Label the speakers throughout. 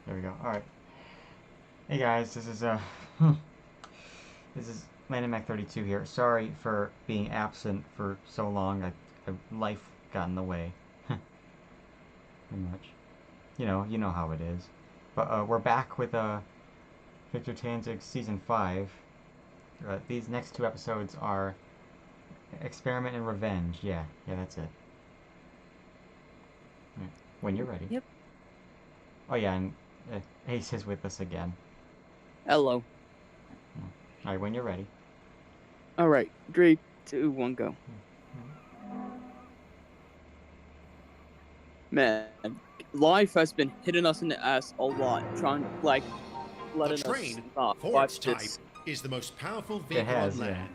Speaker 1: There we go. All right. Hey guys, this is this is Landon Mac 32 here. Sorry for being absent for so long. Life got in the way. Pretty much. You know how it is. But we're back with Victor Tanzig's season 5. These next two episodes are Experiment and Revenge. Yeah, that's it. Right. When you're ready.
Speaker 2: Yep.
Speaker 1: Oh yeah, and Ace is with us again.
Speaker 2: Hello.
Speaker 1: All right, when you're ready.
Speaker 2: All right. 3, 2, 1, go. Man, life has been hitting us in the ass a lot, trying to letting
Speaker 3: The train,
Speaker 2: us not
Speaker 3: for
Speaker 2: watch
Speaker 3: its type,
Speaker 2: this.
Speaker 3: is the most powerful
Speaker 1: It
Speaker 3: vehicle
Speaker 1: has,
Speaker 3: on
Speaker 1: yeah.
Speaker 3: land.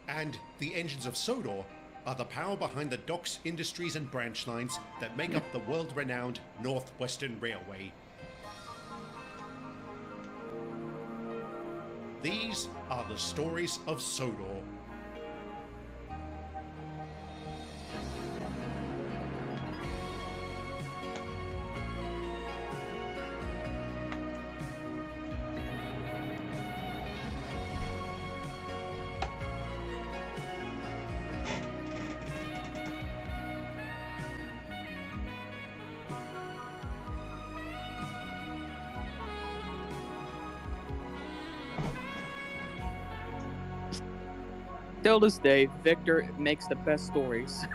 Speaker 3: And the engines of Sodor are the power behind the docks, industries, and branch lines that make up the world-renowned Northwestern Railway. These are the stories of Sodor.
Speaker 2: Till this day, Victor makes the best stories.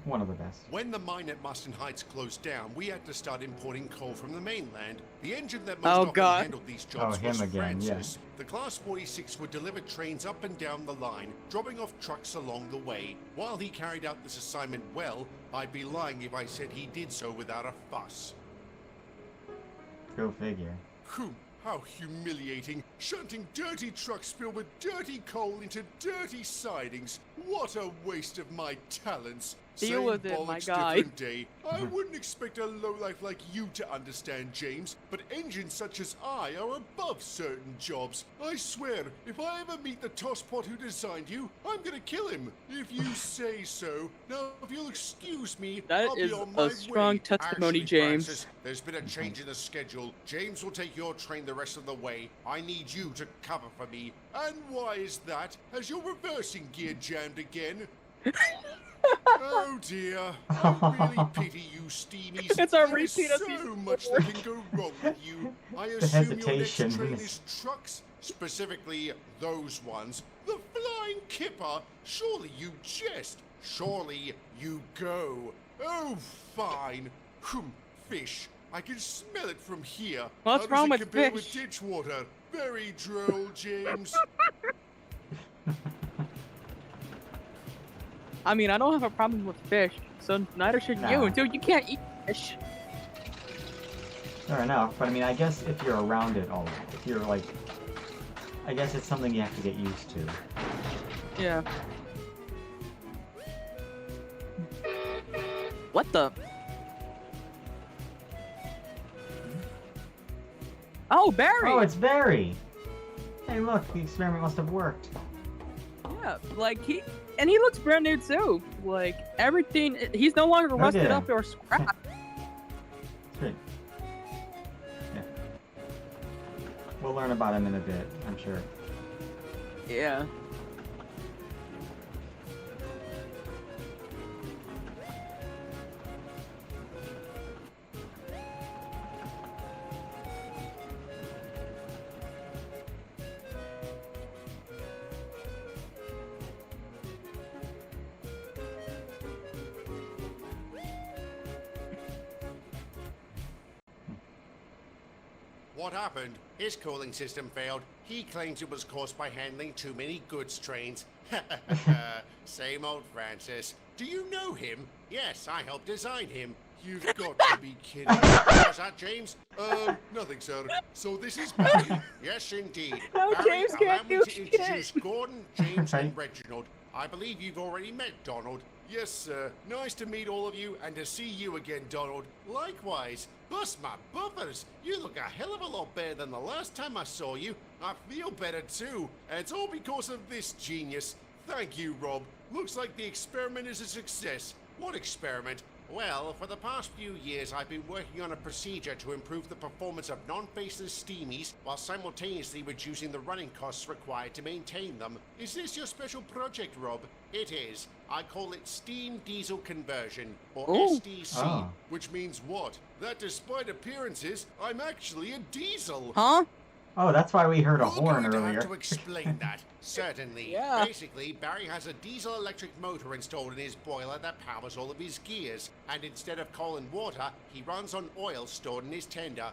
Speaker 1: One of the best.
Speaker 3: When the mine at Marston Heights closed down, we had to start importing coal from the mainland. The engine that most
Speaker 2: Oh,
Speaker 3: often
Speaker 2: God.
Speaker 3: handled these jobs
Speaker 1: him
Speaker 3: was
Speaker 1: again, yeah.
Speaker 3: Francis. The Class 46 would deliver trains up and down the line, dropping off trucks along the way. While he carried out this assignment well, I'd be lying if I said he did so without a fuss.
Speaker 1: Go figure.
Speaker 3: Whew, how humiliating. Shunting dirty trucks filled with dirty coal into dirty sidings. What a waste of my talents.
Speaker 2: Deal
Speaker 3: Same
Speaker 2: with it, my
Speaker 3: bollocks,
Speaker 2: guy.
Speaker 3: different day. I wouldn't expect a lowlife like you to understand, James, but engines such as I are above certain jobs. I swear, if I ever meet the tosspot who designed you, I'm gonna kill him. If you say so. Now, if you'll excuse me,
Speaker 2: That
Speaker 3: I'll
Speaker 2: is
Speaker 3: be on
Speaker 2: a
Speaker 3: my
Speaker 2: strong
Speaker 3: way.
Speaker 2: testimony,
Speaker 3: Actually,
Speaker 2: James.
Speaker 3: Francis, there's been a change in the schedule. James will take your train the rest of the way. I need you to cover for me. And why is that? Has your reversing gear jammed again? Oh dear, I really pity you, Steamies.
Speaker 2: It's a
Speaker 3: There
Speaker 2: repeat
Speaker 3: is
Speaker 2: of
Speaker 3: so
Speaker 2: season
Speaker 3: much
Speaker 2: 4.
Speaker 3: that can go wrong with you. I
Speaker 1: The
Speaker 3: assume your next
Speaker 1: hesitation.
Speaker 3: train is trucks, specifically those ones. The Flying Kipper. Surely you jest. Surely you go. Oh, fine. Fish. I can smell it from here.
Speaker 2: What's
Speaker 3: How does
Speaker 2: wrong
Speaker 3: it
Speaker 2: with
Speaker 3: compare
Speaker 2: fish?
Speaker 3: with ditch water? Very droll, James.
Speaker 2: I mean, I don't have a problem with fish, so neither should
Speaker 1: Nah.
Speaker 2: you. Until you can't eat fish.
Speaker 1: Fair enough, but I mean, I guess if you're around it all, if you're like, I guess it's something you have to get used to.
Speaker 2: Yeah. What the? Oh, Barry!
Speaker 1: Oh, it's Barry! Hey, look, the experiment must have worked.
Speaker 2: Yeah, like he looks brand new too. Like everything, he's no longer rusted
Speaker 1: yeah.
Speaker 2: up or scrapped.
Speaker 1: Good. Yeah. We'll learn about him in a bit, I'm sure.
Speaker 2: Yeah.
Speaker 3: What happened? His cooling system failed. He claims it was caused by handling too many goods trains. Same old Francis. Do you know him? Yes, I helped design him. You've got to be kidding. What's that, James? Nothing, sir. So this is Barry. Yes, indeed.
Speaker 2: No,
Speaker 3: Barry,
Speaker 2: James
Speaker 3: allow
Speaker 2: can't
Speaker 3: me
Speaker 2: do
Speaker 3: to introduce
Speaker 2: shit.
Speaker 3: Gordon, James, and
Speaker 1: Right.
Speaker 3: Reginald. I believe you've already met Donald. Yes, sir. Nice to meet all of you and to see you again, Donald. Likewise. Bust my buffers. You look a hell of a lot better than the last time I saw you. I feel better too. And it's all because of this genius. Thank you, Rob. Looks like the experiment is a success. What experiment? Well, for the past few years, I've been working on a procedure to improve the performance of non-faceless steamies while simultaneously reducing the running costs required to maintain them. Is this your special project, Rob? It is. I call it Steam Diesel Conversion, or
Speaker 2: Ooh.
Speaker 3: SDC,
Speaker 1: Oh.
Speaker 3: which means what? That despite appearances, I'm actually a diesel.
Speaker 2: Huh?
Speaker 1: Oh, that's why we heard a
Speaker 3: You're
Speaker 1: horn
Speaker 3: going to
Speaker 1: earlier.
Speaker 3: have to explain that. Certainly.
Speaker 2: Yeah.
Speaker 3: Basically, Barry has a diesel-electric motor installed in his boiler that powers all of his gears. And instead of coal and water, he runs on oil stored in his tender.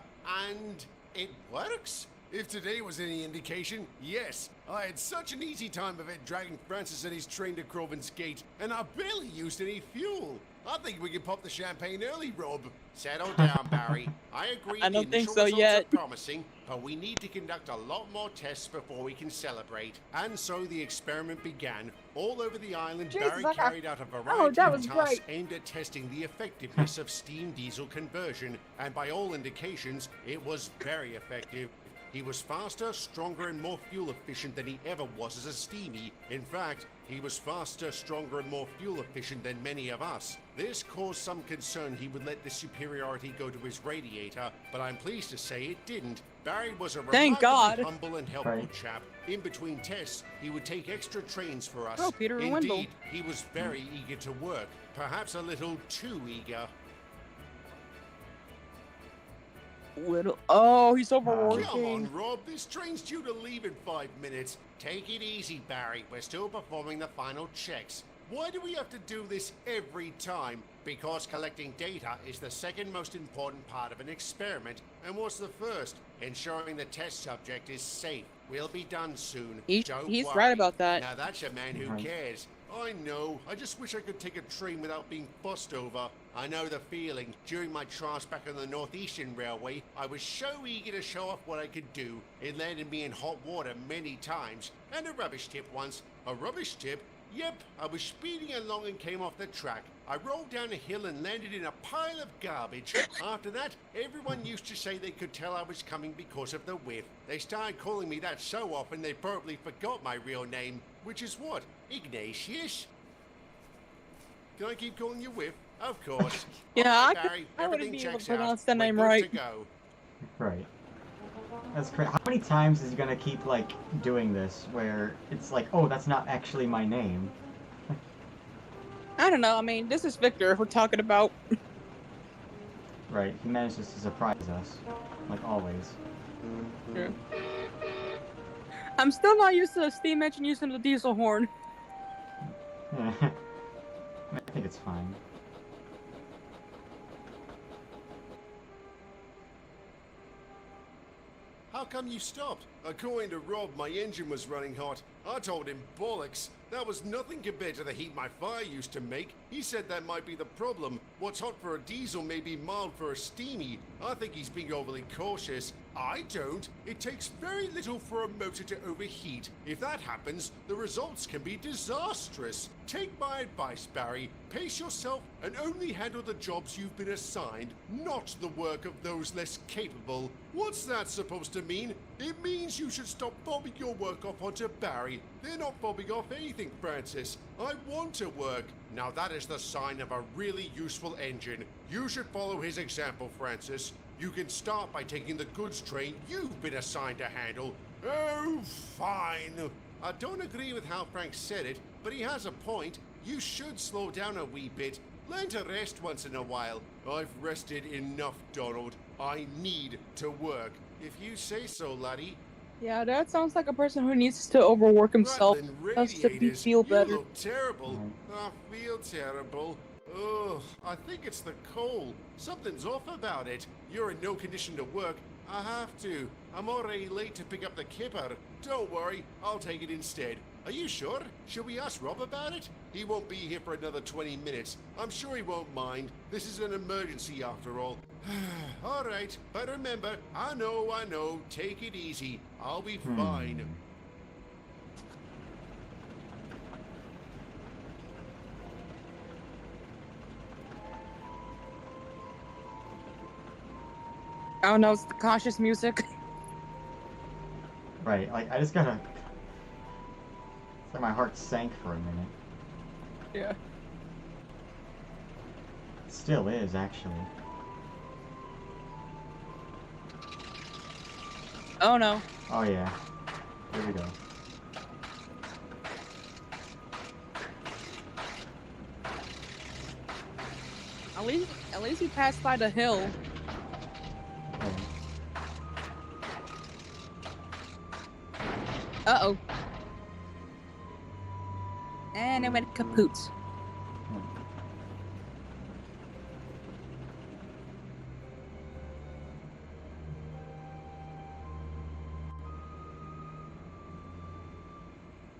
Speaker 3: And it works? If today was any indication, yes. I had such an easy time of it dragging Francis and his train to Croven's Gate, and I barely used any fuel. I think we can pop the champagne early, Rob. Settle down, Barry. I agree
Speaker 2: I
Speaker 3: the
Speaker 2: don't think
Speaker 3: initial
Speaker 2: so
Speaker 3: results
Speaker 2: yet.
Speaker 3: are promising, but we need to conduct a lot more tests before we can celebrate. And so the experiment began. All over the island,
Speaker 2: Jesus,
Speaker 3: Barry
Speaker 2: I got-
Speaker 3: carried out a
Speaker 2: Oh,
Speaker 3: variety
Speaker 2: that
Speaker 3: of
Speaker 2: was
Speaker 3: tasks
Speaker 2: great.
Speaker 3: aimed at testing the effectiveness of steam diesel conversion, and by all indications, it was very effective. He was faster, stronger, and more fuel efficient than he ever was as a steamy. In fact, he was faster, stronger, and more fuel efficient than many of us. This caused some concern he would let this superiority go to his radiator, but I'm pleased to say it didn't. Barry was a
Speaker 2: Thank
Speaker 3: remarkably
Speaker 2: God.
Speaker 3: humble and helpful
Speaker 1: Right.
Speaker 3: chap. In between tests, he would take extra trains for us.
Speaker 2: Oh, Peter Wendell.
Speaker 3: Indeed, he was very eager to work, perhaps a little too eager.
Speaker 2: Little. Oh, he's
Speaker 3: Come
Speaker 2: overworking.
Speaker 3: on, Rob. This train's due to leave in 5 minutes. Take it easy, Barry. We're still performing the final checks. Why do we have to do this every time? Because collecting data is the second most important part of an experiment. And what's the first? Ensuring the test subject is safe. We'll be done soon.
Speaker 2: He's
Speaker 3: Don't
Speaker 2: right
Speaker 3: worry.
Speaker 2: about that.
Speaker 3: Now that's a man who
Speaker 1: Right.
Speaker 3: cares. I know. I just wish I could take a train without being fussed over. I know the feeling. During my trials back on the Northeastern Railway, I was so eager to show off what I could do. It landed me in hot water many times. And a rubbish tip once. A rubbish tip? Yep, I was speeding along and came off the track. I rolled down a hill and landed in a pile of garbage. After that, everyone used to say they could tell I was coming because of the whiff. They started calling me that so often they probably forgot my real name, which is what? Ignatius? Can I keep calling you Whiff? Of course.
Speaker 2: Yeah,
Speaker 3: All
Speaker 2: I
Speaker 3: right,
Speaker 2: could-
Speaker 3: Barry,
Speaker 2: I wouldn't
Speaker 3: everything
Speaker 2: be able to
Speaker 3: checks out.
Speaker 2: pronounce that
Speaker 3: We're
Speaker 2: name
Speaker 3: good
Speaker 2: right.
Speaker 3: to go.
Speaker 1: Right. That's crazy. How many times is he gonna keep like doing this where it's like, oh, that's not actually my name?
Speaker 2: I don't know. I mean, this is Victor we're talking about.
Speaker 1: Right. He manages to surprise us, like always.
Speaker 2: True. I'm still not used to the steam engine using the diesel horn.
Speaker 1: I think it's fine.
Speaker 3: How come you stopped? According to Rob, my engine was running hot. I told him bollocks. That was nothing compared to the heat my fire used to make. He said that might be the problem. What's hot for a diesel may be mild for a steamy. I think he's being overly cautious. I don't. It takes very little for a motor to overheat. If that happens, the results can be disastrous. Take my advice, Barry. Pace yourself and only handle the jobs you've been assigned, not the work of those less capable. What's that supposed to mean? It means you should stop fobbing your work off onto Barry. They're not fobbing off anything, Francis. I want to work. Now that is the sign of a really useful engine. You should follow his example, Francis. You can start by taking the goods train you've been assigned to handle. Oh, fine. I don't agree with how Frank said it, but he has a point. You should slow down a wee bit. Learn to rest once in a while. I've rested enough, Donald. I need to work. If you say so, laddie.
Speaker 2: Yeah, that sounds like a person who needs to overwork himself
Speaker 3: Rattling
Speaker 2: just to
Speaker 3: radiators.
Speaker 2: feel better.
Speaker 3: You look terrible. I feel terrible. Ugh, I think it's the coal. Something's off about it. You're in no condition to work. I have to. I'm already late to pick up the kipper. Don't worry, I'll take it instead. Are you sure? Should we ask Rob about it? He won't be here for another 20 minutes. I'm sure he won't mind. This is an emergency after all. All right, but remember, I know. Take it easy. I'll be fine.
Speaker 2: I don't know, it's the cautious music.
Speaker 1: Right. Like I just gotta. It's like my heart sank for a minute.
Speaker 2: Yeah.
Speaker 1: still is, actually.
Speaker 2: Oh no.
Speaker 1: Oh yeah. Here we go.
Speaker 2: At least we passed by the hill.
Speaker 1: Okay.
Speaker 2: Uh-oh. And it went kaput.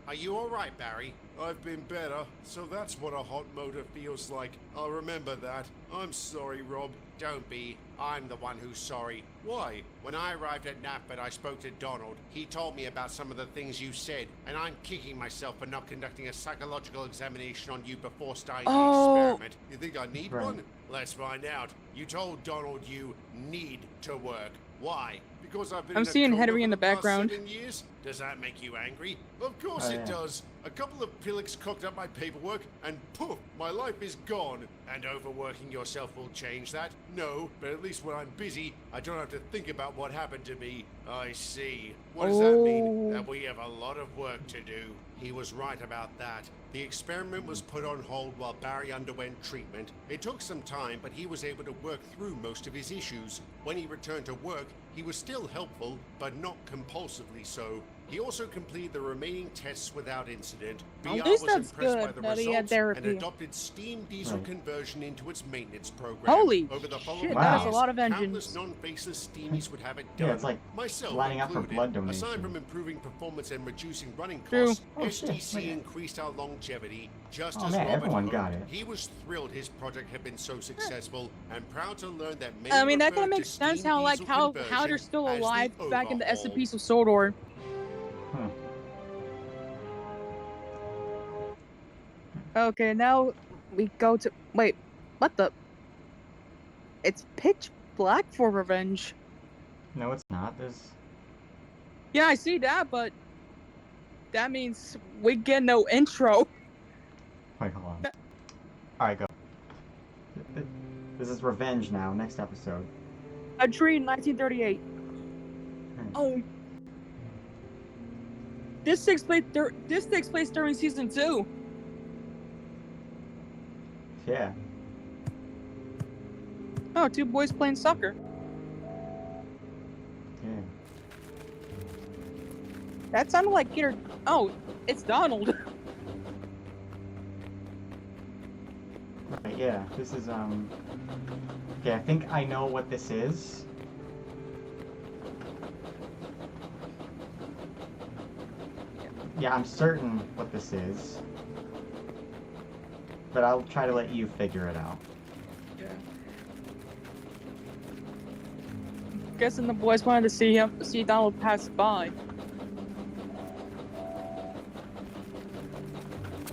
Speaker 3: Are you alright, Barry?
Speaker 4: I've been better, so that's what a hot motor feels like. I'll remember that. I'm sorry, Rob.
Speaker 3: Don't be. I'm the one who's sorry.
Speaker 4: Why?
Speaker 3: When I arrived at NAPFED, I spoke to Donald. He told me about some of the things you said, and I'm kicking myself for not conducting a psychological examination on you before starting the experiment.
Speaker 4: You think I need
Speaker 1: Right.
Speaker 4: one?
Speaker 3: Let's find out. You told Donald you need to work. Why?
Speaker 4: Because I've been
Speaker 2: I'm
Speaker 4: in a
Speaker 2: seeing
Speaker 4: coma
Speaker 2: Henry
Speaker 4: for
Speaker 2: in the
Speaker 4: past
Speaker 2: background.
Speaker 4: 7 years?
Speaker 3: Does that make you angry?
Speaker 4: Of course
Speaker 1: Oh,
Speaker 4: it
Speaker 1: yeah.
Speaker 4: does. A couple of pillocks cocked up my paperwork, and poof, my life is gone.
Speaker 3: And overworking yourself will change that?
Speaker 4: No, but at least when I'm busy, I don't have to think about what happened to me. I see. What does that mean?
Speaker 3: That we have a lot of work to do. He was right about that. The experiment was put on hold while Barry underwent treatment. It took some time, but he was able to work through most of his issues. When he returned to work, he was still helpful, but not compulsively so. He also completed the remaining tests without incident. BR
Speaker 2: At least
Speaker 3: was
Speaker 2: that's
Speaker 3: impressed by
Speaker 2: good
Speaker 3: the
Speaker 2: that he had
Speaker 3: results and
Speaker 2: therapy.
Speaker 3: adopted steam diesel
Speaker 1: Right.
Speaker 3: conversion into its maintenance program.
Speaker 2: Holy
Speaker 3: Over the
Speaker 2: shit,
Speaker 3: following
Speaker 1: that is a
Speaker 3: years,
Speaker 2: lot of
Speaker 3: countless
Speaker 2: engines.
Speaker 3: non-faceless steamies would have it done.
Speaker 1: Yeah, it's like
Speaker 3: Myself
Speaker 1: lining up for
Speaker 3: included.
Speaker 1: blood donation.
Speaker 3: Aside from improving performance and reducing running
Speaker 2: True.
Speaker 3: costs,
Speaker 1: Oh, shit.
Speaker 3: SDC
Speaker 1: Wait.
Speaker 3: increased our longevity, just
Speaker 1: Oh,
Speaker 3: as
Speaker 1: man,
Speaker 3: Robert
Speaker 1: everyone
Speaker 3: hoped.
Speaker 1: got it.
Speaker 3: He was thrilled his project had been so successful and proud to learn that many
Speaker 2: I mean, that kind
Speaker 3: referred
Speaker 2: of
Speaker 3: to
Speaker 2: makes sense
Speaker 3: steam
Speaker 2: how
Speaker 3: diesel
Speaker 2: how
Speaker 3: conversion
Speaker 2: they're still
Speaker 3: as the
Speaker 2: alive back in the
Speaker 3: overhaul.
Speaker 2: SCPs of Sodor.
Speaker 1: Hmm.
Speaker 2: Okay, now we go to wait. What the? It's pitch black for revenge.
Speaker 1: No, it's not. There's.
Speaker 2: Yeah, I see that, but that means we get no intro.
Speaker 1: Wait, hold on. Alright, go. This is Revenge now, next episode.
Speaker 2: A tree in 1938. Oh. This takes place during season 2.
Speaker 1: Yeah.
Speaker 2: Oh, two boys playing soccer.
Speaker 1: Yeah.
Speaker 2: That sounded like Peter. Oh, it's Donald.
Speaker 1: Right, yeah. This is, okay, I think I know what this is. Yeah, I'm certain what this is. But I'll try to let you figure it out.
Speaker 2: Yeah. Guessing the boys wanted to see Donald pass by.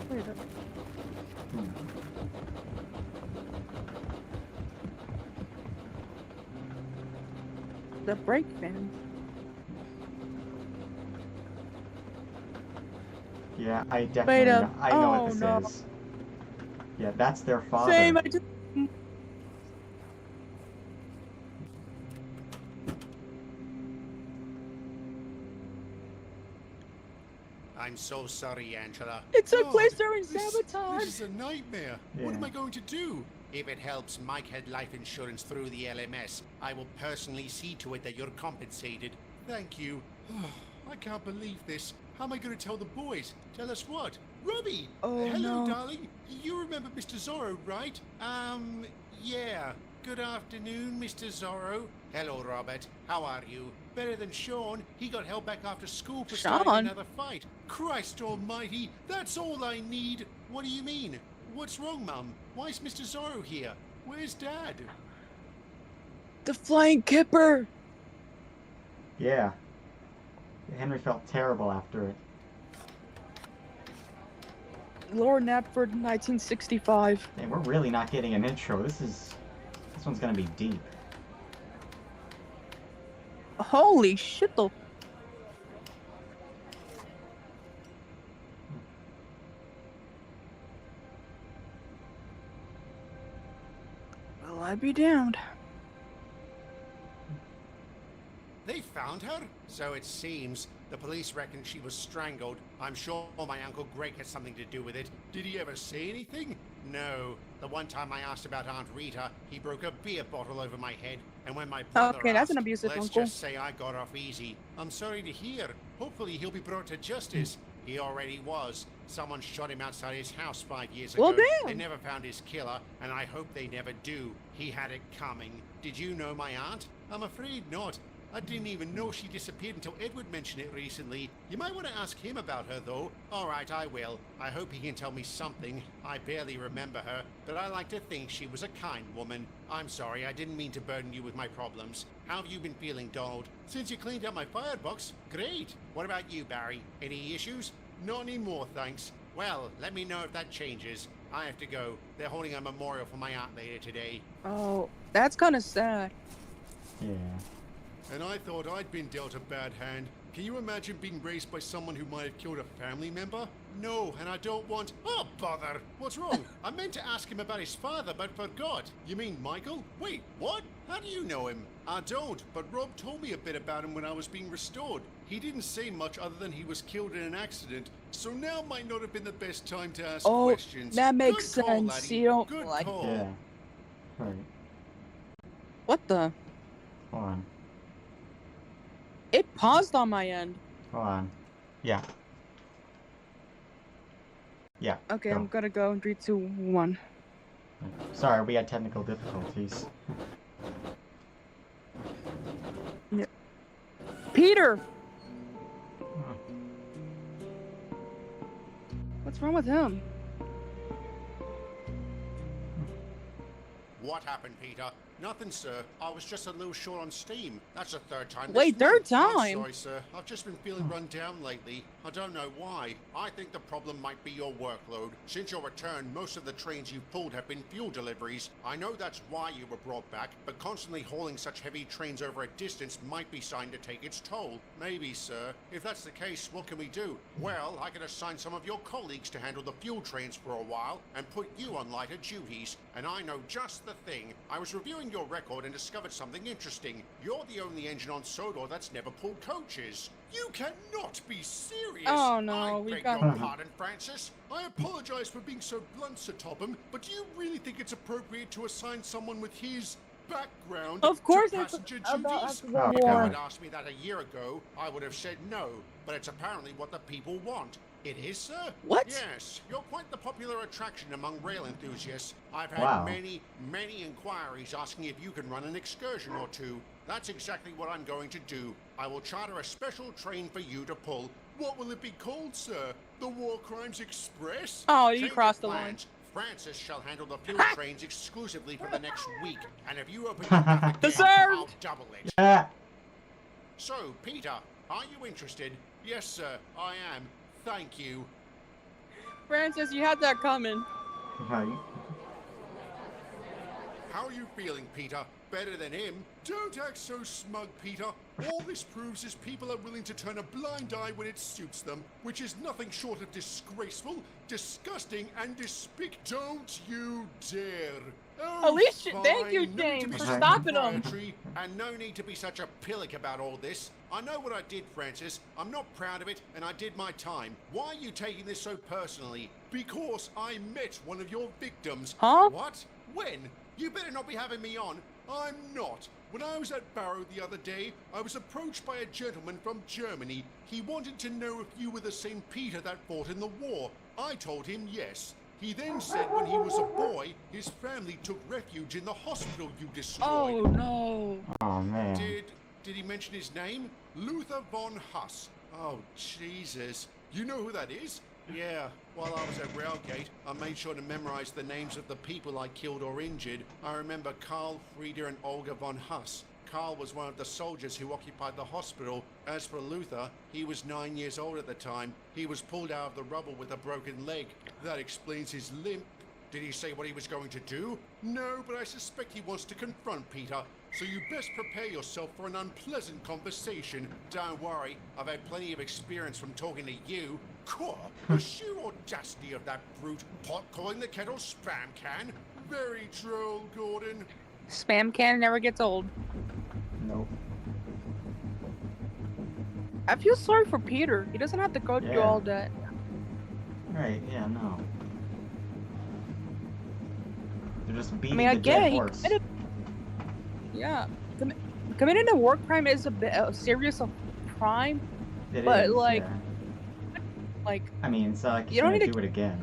Speaker 2: Wait,
Speaker 1: Hmm.
Speaker 2: the brake van.
Speaker 1: Yeah, I definitely know, I know
Speaker 2: oh,
Speaker 1: what this
Speaker 2: no.
Speaker 1: is. Yeah, that's their father.
Speaker 2: Same. I just.
Speaker 3: I'm so sorry, Angela.
Speaker 2: It took
Speaker 4: God,
Speaker 2: place during
Speaker 4: This
Speaker 2: sabotage.
Speaker 4: is a nightmare.
Speaker 1: Yeah.
Speaker 4: What am I going to do?
Speaker 3: If it helps Mike had life insurance through the LMS, I will personally see to it that you're compensated.
Speaker 4: Thank you. I can't believe this. How am I going to tell the boys? Tell us what? Robbie!
Speaker 2: Oh,
Speaker 4: Hello,
Speaker 2: no.
Speaker 4: darling. You remember Mr. Zorro, right?
Speaker 3: Yeah. Good afternoon, Mr. Zorro. Hello, Robert. How are you?
Speaker 4: Better than Sean. He got held back after school for
Speaker 2: Sean?
Speaker 4: starting another fight. Christ almighty, that's all I need. What do you mean? What's wrong, Mum? Why is Mr. Zorro here? Where's Dad?
Speaker 2: The flying kipper.
Speaker 1: Yeah. Henry felt terrible after it.
Speaker 2: Lord Knapford, 1965.
Speaker 1: Man, we're really not getting an intro. This one's gonna be deep.
Speaker 2: Holy shit! Though. Well, I'd be damned.
Speaker 3: They found her? So it seems. The police reckon she was strangled. I'm sure my Uncle Greg had something to do with it. Did he ever say anything? No. The one time I asked about Aunt Rita, he broke a beer bottle over my head. And when my brother
Speaker 2: Okay, that's an
Speaker 3: asked,
Speaker 2: abusive
Speaker 3: let's
Speaker 2: uncle.
Speaker 3: just say I got off easy. I'm sorry to hear. Hopefully he'll be brought to justice. He already was. Someone shot him outside his house 5 years ago.
Speaker 2: Well, damn.
Speaker 3: They never found his killer, and I hope they never do. He had it coming. Did you know my aunt? I'm afraid not. I didn't even know she disappeared until Edward mentioned it recently. You might want to ask him about her, though. All right, I will. I hope he can tell me something. I barely remember her, but I like to think she was a kind woman. I'm sorry, I didn't mean to burden you with my problems. How have you been feeling, Donald? Since you cleaned out my firebox, great. What about you, Barry? Any issues? Not anymore, thanks. Well, let me know if that changes. I have to go. They're holding a memorial for my aunt later today.
Speaker 2: Oh, that's kind of sad.
Speaker 1: Yeah.
Speaker 4: And I thought I'd been dealt a bad hand. Can you imagine being raised by someone who might have killed a family member? No, and I don't want... Oh, bother! What's wrong? I meant to ask him about his father, but forgot. You mean Michael? Wait, what? How do you know him? I don't, but Rob told me a bit about him when I was being restored. He didn't say much other than he was killed in an accident, so now might not have been the best time to ask
Speaker 2: Oh,
Speaker 4: questions.
Speaker 2: that makes
Speaker 4: Good call,
Speaker 2: sense.
Speaker 4: laddie.
Speaker 2: You don't
Speaker 4: Good
Speaker 2: like...
Speaker 4: call.
Speaker 1: Yeah. Right.
Speaker 2: What the?
Speaker 1: Hold on.
Speaker 2: It paused on my end.
Speaker 1: Hold on. Yeah. Yeah.
Speaker 2: Okay,
Speaker 1: go.
Speaker 2: I'm gonna go in 3, 2, 1.
Speaker 1: Sorry, we had technical difficulties.
Speaker 2: Peter! What's wrong with him?
Speaker 3: What happened, Peter? Nothing, sir. I was just a little short on steam. That's the third time.
Speaker 2: Wait,
Speaker 3: this
Speaker 2: third
Speaker 3: month. I'm
Speaker 2: time?
Speaker 3: sorry, sir. I've just been feeling run down lately. I don't know why. I think the problem might be your workload. Since your return, most of the trains you've pulled have been fuel deliveries. I know that's why you were brought back, but constantly hauling such heavy trains over a distance might be starting to take its toll. Maybe, sir. If that's the case, what can we do? Well, I can assign some of your colleagues to handle the fuel trains for a while and put you on lighter duties. And I know just the thing. I was reviewing your record and discovered something interesting. You're the only engine on Sodor that's never pulled coaches.
Speaker 4: You cannot be serious!
Speaker 2: Oh no,
Speaker 3: I
Speaker 2: we
Speaker 3: beg
Speaker 2: got...
Speaker 3: your pardon, Francis.
Speaker 4: I apologize for being so blunt, Sir Topham, but do you really think it's appropriate to assign someone with his background
Speaker 2: Of course
Speaker 4: to
Speaker 2: it's
Speaker 4: passenger
Speaker 2: about
Speaker 4: duties?
Speaker 2: the
Speaker 1: Oh,
Speaker 3: If you
Speaker 1: God.
Speaker 3: had asked me that a year ago, I would have said no. But it's apparently what the people want. It is, sir?
Speaker 2: What?
Speaker 3: Yes, you're quite the popular attraction among rail enthusiasts. I've had
Speaker 1: Wow.
Speaker 3: many inquiries asking if you can run an excursion or two. That's exactly what I'm going to do. I will charter a special train for you to pull.
Speaker 4: What will it be called, sir? The War Crimes Express?
Speaker 2: Oh, you
Speaker 3: Change
Speaker 2: crossed
Speaker 3: of
Speaker 2: the line.
Speaker 3: plans. Francis shall handle the fuel trains exclusively for the next week. And if you open your mouth again,
Speaker 2: Deserved.
Speaker 3: I'll double it.
Speaker 1: Yeah.
Speaker 3: So, Peter, are you interested?
Speaker 4: Yes, sir, I am. Thank you.
Speaker 2: Francis, you had that coming.
Speaker 1: Right.
Speaker 3: How are you feeling, Peter? Better than him?
Speaker 4: Don't act so smug, Peter. All this proves is people are willing to turn a blind eye when it suits them, which is nothing short of disgraceful, disgusting, and Don't you dare! Oh,
Speaker 2: Alicia, thank
Speaker 4: fine.
Speaker 2: you,
Speaker 4: No
Speaker 2: James,
Speaker 4: need to be
Speaker 2: for
Speaker 4: so
Speaker 2: stopping him.
Speaker 4: proprietary.
Speaker 3: And no need to be such a pillock about all this. I know what I did, Francis. I'm not proud of it, and I did my time. Why are you taking this so personally?
Speaker 4: Because I met one of your victims.
Speaker 2: Huh?
Speaker 3: What? When? You better not be having me on.
Speaker 4: I'm not. When I was at Barrow the other day, I was approached by a gentleman from Germany. He wanted to know if you were the same Peter that fought in the war. I told him yes. He then said when he was a boy, his family took refuge in the hospital you
Speaker 2: Oh
Speaker 4: destroyed.
Speaker 2: no.
Speaker 1: Oh man.
Speaker 3: Did he mention his name?
Speaker 4: Luther von Huss. Oh, Jesus. You know who that is?
Speaker 3: Yeah, while I was at Railgate, I made sure to memorize the names of the people I killed or injured. I remember Karl, Frieda, and Olga von Huss. Karl was one of the soldiers who occupied the hospital. As for Luther, he was 9 years old at the time. He was pulled out of the rubble with a broken leg.
Speaker 4: That explains his limp.
Speaker 3: Did he say what he was going to do?
Speaker 4: No, but I suspect he wants to confront Peter. So you best prepare yourself for an unpleasant conversation.
Speaker 3: Don't worry, I've had plenty of experience from talking to you. Cool. The sheer audacity of that brute pot calling the kettle spam can.
Speaker 4: Very droll, Gordon.
Speaker 2: Spam can never gets old.
Speaker 1: Nope.
Speaker 2: I feel sorry for Peter. He doesn't have to go through
Speaker 1: Yeah.
Speaker 2: all that.
Speaker 1: Right, yeah, no. They're just
Speaker 2: I
Speaker 1: beating
Speaker 2: mean, I
Speaker 1: the
Speaker 2: get
Speaker 1: dead
Speaker 2: it. He
Speaker 1: horse.
Speaker 2: committed. Yeah, committing a war crime is a serious crime,
Speaker 1: It
Speaker 2: but,
Speaker 1: is,
Speaker 2: like-
Speaker 1: yeah.
Speaker 2: like,
Speaker 1: I mean, it's not like he's
Speaker 2: you don't
Speaker 1: gonna
Speaker 2: need to-
Speaker 1: do it again,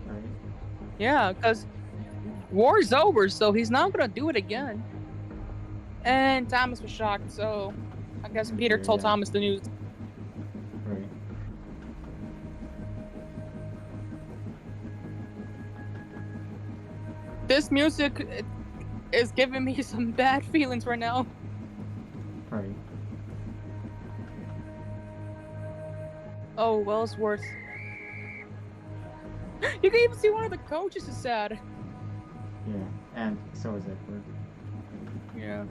Speaker 1: right?
Speaker 2: yeah, because war's over, so he's not gonna do it again. And Thomas was shocked, so I guess Peter
Speaker 1: Okay,
Speaker 2: told
Speaker 1: yeah.
Speaker 2: Thomas the news.
Speaker 1: Right.
Speaker 2: This music is giving me some bad feelings right now.
Speaker 1: Right.
Speaker 2: Oh, Wellsworth. You can even see one of the coaches is sad.
Speaker 1: Yeah. And so is Edward.
Speaker 2: Yeah.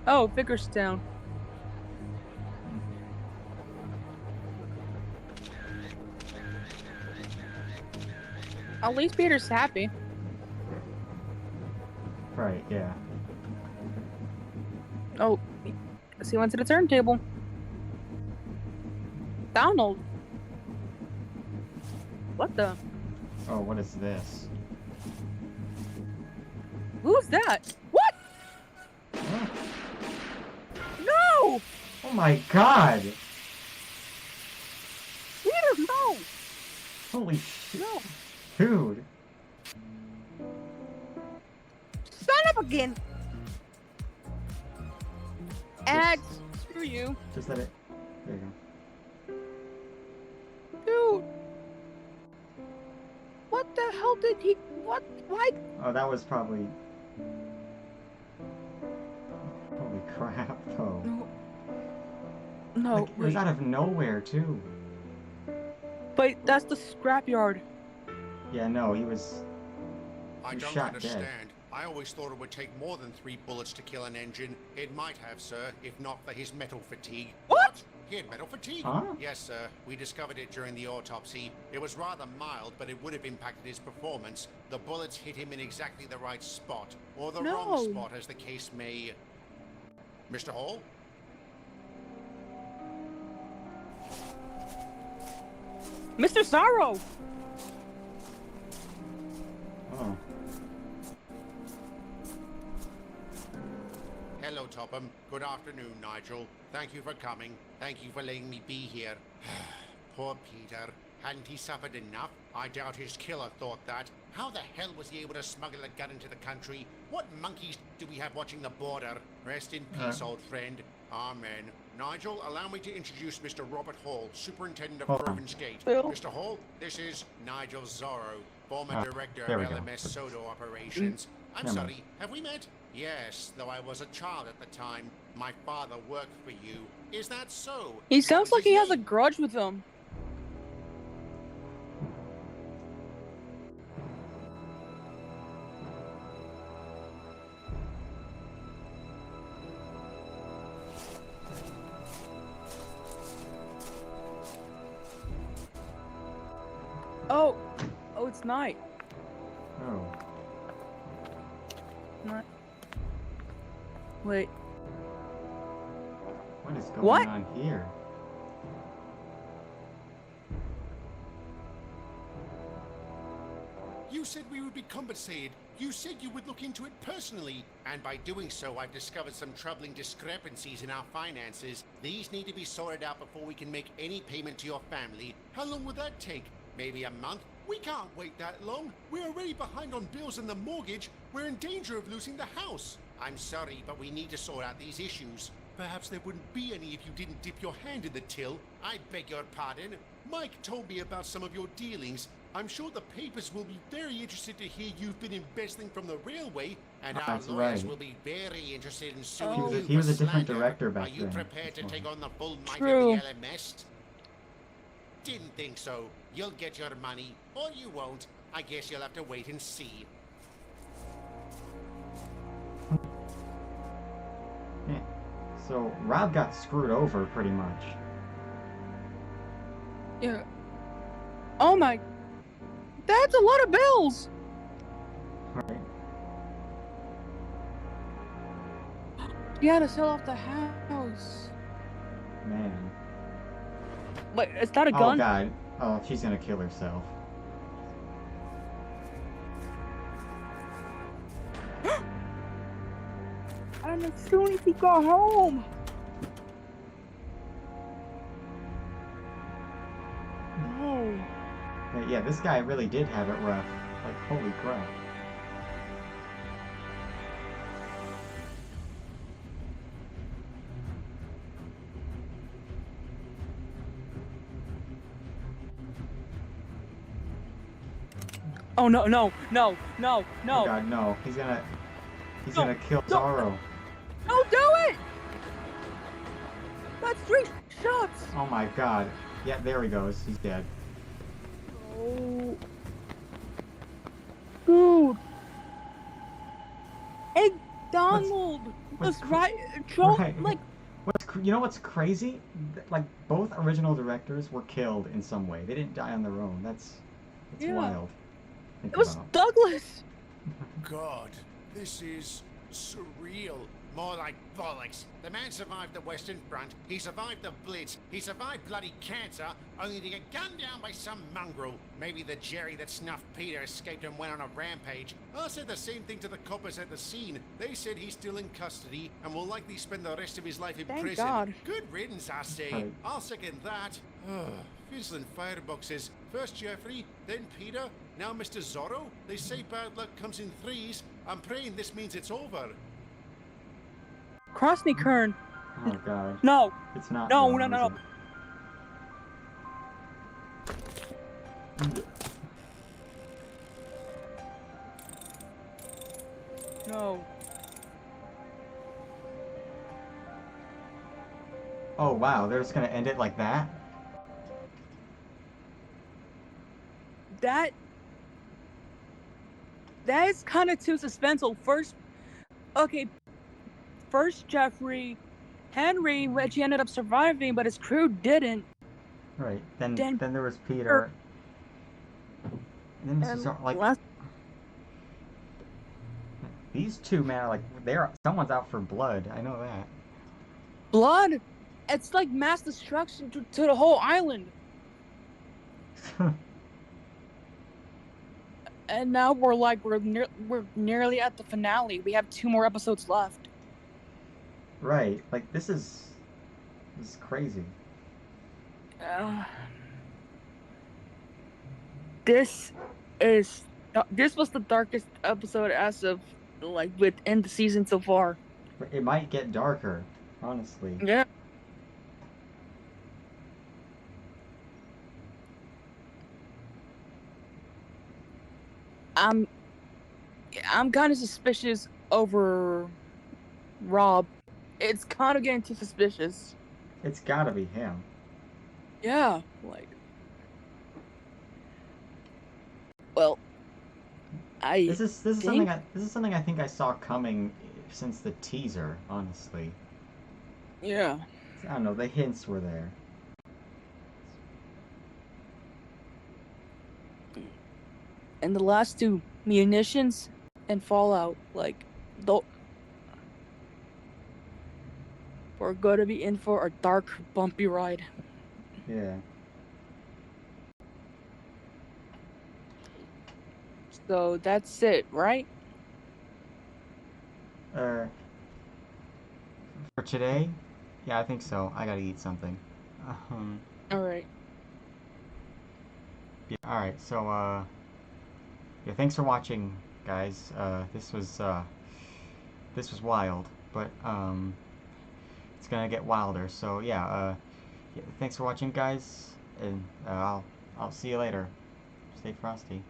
Speaker 2: Oh, Vickerstown. At least Peter's happy.
Speaker 1: Right, yeah.
Speaker 2: Oh, so he went to the turntable. Donald. What the?
Speaker 1: Oh, what is this?
Speaker 2: Who's that? What?
Speaker 1: What?
Speaker 2: No!
Speaker 1: Oh my god!
Speaker 2: Peter, no!
Speaker 1: Holy shit.
Speaker 2: No!
Speaker 1: Dude.
Speaker 2: Son of again! Ads, screw you.
Speaker 1: Just let it. There you
Speaker 2: Dude! What the hell did he... What? Why?
Speaker 1: go. Oh, that was probably. Holy crap, though.
Speaker 2: No. No,
Speaker 1: Like, it was
Speaker 2: wait.
Speaker 1: out of nowhere, too.
Speaker 2: But that's the scrapyard.
Speaker 1: Yeah, no, he was.
Speaker 3: I
Speaker 1: You
Speaker 3: don't
Speaker 1: shot dead.
Speaker 3: understand. I always thought it would take more than 3 bullets to kill an engine. It might have, sir, if not for his metal fatigue.
Speaker 2: What?
Speaker 3: He had metal fatigue?
Speaker 1: Huh?
Speaker 3: Yes, sir. We discovered it during the autopsy. It was rather mild, but it would have impacted his performance. The bullets hit him in exactly the right spot. Or the
Speaker 2: No.
Speaker 3: wrong spot, as the case may... Mr. Hall?
Speaker 2: Mr. Sorrow!
Speaker 1: Oh.
Speaker 3: Hello, Topham. Good afternoon, Nigel. Thank you for coming. Thank you for letting me be here. Poor Peter. Hadn't he suffered enough? I doubt his killer thought that. How the hell was he able to smuggle a gun into the country? What monkeys do we have watching the border? Rest in peace, old friend. Amen. Nigel, allow me to introduce Mr. Robert Hall, Superintendent of
Speaker 1: Hold on.
Speaker 3: Groven's Gate.
Speaker 2: Bill?
Speaker 3: Mr. Hall, this is Nigel Zorro, former
Speaker 1: Ah,
Speaker 3: director
Speaker 1: there
Speaker 3: of
Speaker 1: we go.
Speaker 3: LMS Sodor operations. I'm
Speaker 1: Never mind.
Speaker 3: sorry, have we met? Yes, though I was a child at the time. My father worked for you. Is that so?
Speaker 2: He sounds
Speaker 3: What
Speaker 2: like
Speaker 3: was
Speaker 2: he
Speaker 3: his
Speaker 2: has a
Speaker 3: name?
Speaker 2: grudge with him. Oh, it's night.
Speaker 1: Oh.
Speaker 2: Not. Wait.
Speaker 1: What is going
Speaker 2: What?
Speaker 1: on here?
Speaker 3: You said we would be compensated. You said you would look into it personally. And by doing so, I've discovered some troubling discrepancies in our finances. These need to be sorted out before we can make any payment to your family. How long would that take? Maybe a month? We can't wait that long. We're already behind on bills and the mortgage. We're in danger of losing the house. I'm sorry, but we need to sort out these issues. Perhaps there wouldn't be any if you didn't dip your hand in the till. I beg your pardon. Mike told me about some of your dealings. I'm sure the papers will be very interested to hear you've been embezzling from the railway, and our
Speaker 1: That's
Speaker 3: lawyers
Speaker 1: right.
Speaker 3: will be very interested in suing
Speaker 2: He was a-
Speaker 3: you
Speaker 1: he was
Speaker 3: for
Speaker 1: a different
Speaker 3: slander.
Speaker 1: director back
Speaker 3: Are you
Speaker 1: then.
Speaker 3: prepared to
Speaker 1: That's
Speaker 3: take
Speaker 1: why.
Speaker 3: on the full might
Speaker 2: True.
Speaker 3: of the LMS? Didn't think so. You'll get your money, or you won't. I guess you'll have to wait and see.
Speaker 1: Yeah. So Rob got screwed over pretty much.
Speaker 2: Yeah. Oh my, that's a lot of bills.
Speaker 1: Right.
Speaker 2: You gotta sell off the house.
Speaker 1: Man.
Speaker 2: Wait, is that a
Speaker 1: Oh
Speaker 2: gun?
Speaker 1: god. Oh, she's gonna kill herself.
Speaker 2: And as soon as he got home. No.
Speaker 1: Yeah, this guy really did have it rough. Like, holy crap.
Speaker 2: Oh no, no, no, no,
Speaker 1: Oh
Speaker 2: no.
Speaker 1: god, no. He's
Speaker 2: No,
Speaker 1: gonna kill
Speaker 2: no.
Speaker 1: Zorro.
Speaker 2: Don't do it! That's 3 shots!
Speaker 1: Oh my god. Yeah, there he goes. He's dead.
Speaker 2: Oh. Dude. Hey, Donald
Speaker 1: what's
Speaker 2: was right. Troll,
Speaker 1: right.
Speaker 2: like,
Speaker 1: You know what's crazy? Like, both original directors were killed in some way. They didn't die on their own. That's
Speaker 2: yeah.
Speaker 1: wild. Think
Speaker 2: It was
Speaker 1: about.
Speaker 2: Douglas.
Speaker 3: God, this is surreal. More like bollocks. The man survived the Western Front, he survived the Blitz, he survived bloody cancer, only to get gunned down by some mongrel. Maybe the Jerry that snuffed Peter escaped and went on a rampage. I said the same thing to the coppers at the scene. They said he's still in custody and will likely spend the rest of his life in
Speaker 2: Thank
Speaker 3: prison.
Speaker 2: God.
Speaker 3: Good riddance, I say.
Speaker 1: Right.
Speaker 3: I'll second that. Fizzling fireboxes. First Jeffrey, then Peter, now Mr. Zorro. They say bad luck comes in threes. I'm praying this means it's over.
Speaker 2: Cross me, Kern.
Speaker 1: Oh god.
Speaker 2: No.
Speaker 1: It's not.
Speaker 2: No,
Speaker 1: wrong,
Speaker 2: no, no.
Speaker 1: is it?
Speaker 2: No.
Speaker 1: Oh wow, they're just gonna end it like that?
Speaker 2: That is kind of too suspenseful. First Jeffrey, Henry, which he ended up surviving, but his crew didn't.
Speaker 1: Right. Then
Speaker 2: Then
Speaker 1: there was Peter. And then Mrs.
Speaker 2: And
Speaker 1: Zorro, like
Speaker 2: last,
Speaker 1: these two man, like someone's out for blood. I know that.
Speaker 2: blood. It's like mass destruction to the whole island. And now we're nearly at the finale. We have 2 more episodes left.
Speaker 1: Right. Like this is crazy.
Speaker 2: This was the darkest episode as of like within the season so far.
Speaker 1: It might get darker, honestly.
Speaker 2: Yeah. I'm kind of suspicious over Rob. It's kind of getting too suspicious.
Speaker 1: It's gotta be him.
Speaker 2: Yeah, like. Well,
Speaker 1: This is something I think I saw coming since the teaser, honestly.
Speaker 2: Yeah.
Speaker 1: I don't know, the hints were there.
Speaker 2: And the last 2, Munitions and Fallout, like, we're gonna be in for a dark, bumpy ride.
Speaker 1: Yeah.
Speaker 2: So that's it, right?
Speaker 1: For today? Yeah, I think so. I gotta eat something.
Speaker 2: Alright.
Speaker 1: Yeah, alright, so, yeah, thanks for watching, guys. This was wild, but, it's gonna get wilder, so, yeah, thanks for watching, guys, and, I'll see you later. Stay frosty.